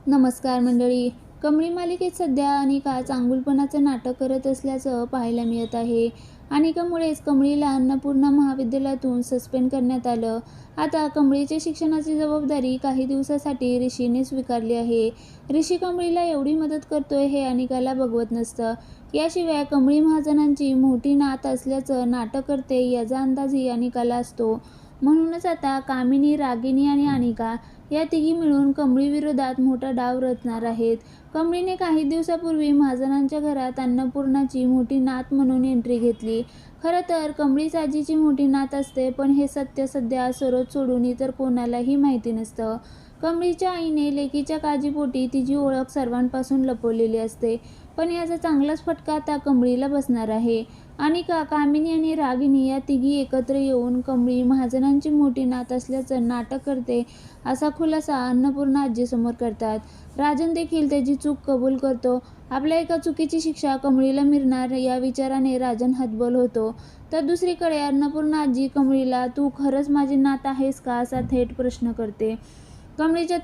नमस्कार मंडळी. कमळी मालिकेत सध्या अनिका चांगुलपणाचं नाटक करत असल्याचं पाहायला मिळत आहे. अनिकामुळेच कमळीला अन्नपूर्णा महाविद्यालयातून सस्पेंड करण्यात आलं. आता कमळीच्या शिक्षणाची जबाबदारी काही दिवसासाठी ऋषीने स्वीकारली आहे. ऋषी कमळीला एवढी मदत करतोय हे अनिकाला बघवत नसतं. याशिवाय कमळी महाजनांची मोठी नात असल्याचं नाटक करते याचा अंदाजही अनिकाला असतो. म्हणूनच आता कामिनी, रागिनी आणि अनिका या तिघी मिळून कमळीविरोधात मोठा डाव रचणार आहेत. कमळीने काही दिवसापूर्वी महाजनांच्या घरात अन्नपूर्णाची मोठी नात म्हणून एंट्री घेतली. खरं तर कमळीच आजीची मोठी नात असते, पण हे सत्य सध्या सरोज सोडून इतर कोणालाही माहिती नसतं. कमळीच्या आईने लेकीच्या काळजीपोटी तिची ओळख सर्वांपासून लपवलेली असते, पण याचा चांगलाच फटका आता कमळीला बसणार आहे. अनिका, कामिनी आणि रागिनी या तिघी एकत्र येऊन कमळी महाजनांची मोठी नात असल्याचं नाटक करते असा खुलासा अन्नपूर्णा आजीसमोर करतात. राजन देखील त्याची चूक कबूल करतो. आपल्या एका चुकीची शिक्षा कमळीला मिळणार या विचाराने राजन हतबल होतो. तर दुसरीकडे अन्नपूर्णा आजी कमळीला, तू खरंच माझी नात आहेस का असा थेट प्रश्न करते. कमळीच्या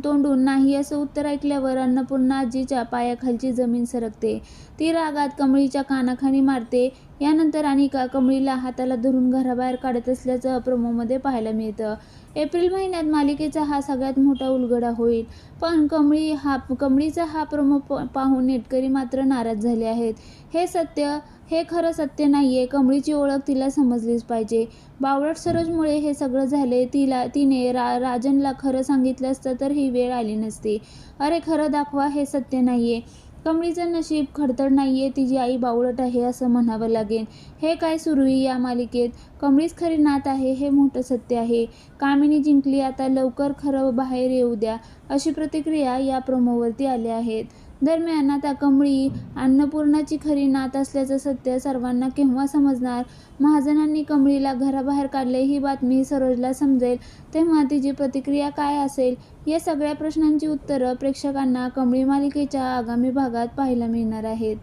तोंडून नाही असं उत्तर ऐकल्यावर अन्नपूर्णा आजीच्या पायाखालची जमीन सरकते. ती रागात कमळीच्या कानाखाली मारते. यानंतर अनिका कमळीला हाताला धरून घराबाहेर काढत असल्याचं प्रोमोमध्ये पाहायला मिळतं. एप्रिल महिन्यात मालिकेचा हा सगळ्यात मोठा उलगडा होईल. पण कमळीचा हा प्रोमो पाहून नेटकरी मात्र नाराज झाले आहेत. हे खरं सत्य नाहीये. कमळीची ओळख तिला समजलीच पाहिजे. बावळट सरोजमुळे हे सगळं झाले. तिने राजनला खरं सांगितलं असतं तर ही वेळ आली नसती. अरे खरं दाखवा, हे सत्य नाहीये. कमळीचं नशीब खडतर नाहीये, तिची आई बावळट आहे असं म्हणावं लागेल. हे काय सुरू आहे या मालिकेत? कमळीच खरी नात आहे हे मोठं सत्य आहे. कामिनी जिंकली, आता लवकर खरं बाहेर येऊ द्या, अशी प्रतिक्रिया या प्रोमोवरती आल्या आहेत. दरम्यान आता कमळी अन्नपूर्णाची खरी नात असल्याचं सत्य सर्वांना केव्हा समजणार? महाजनांनी कमळीला घराबाहेर काढले ही बातमी सरोजला समजेल तेव्हा तिची प्रतिक्रिया काय असेल? या सगळ्या प्रश्नांची उत्तरं प्रेक्षकांना कमळी मालिकेच्या आगामी भागात पाहायला मिळणार आहेत.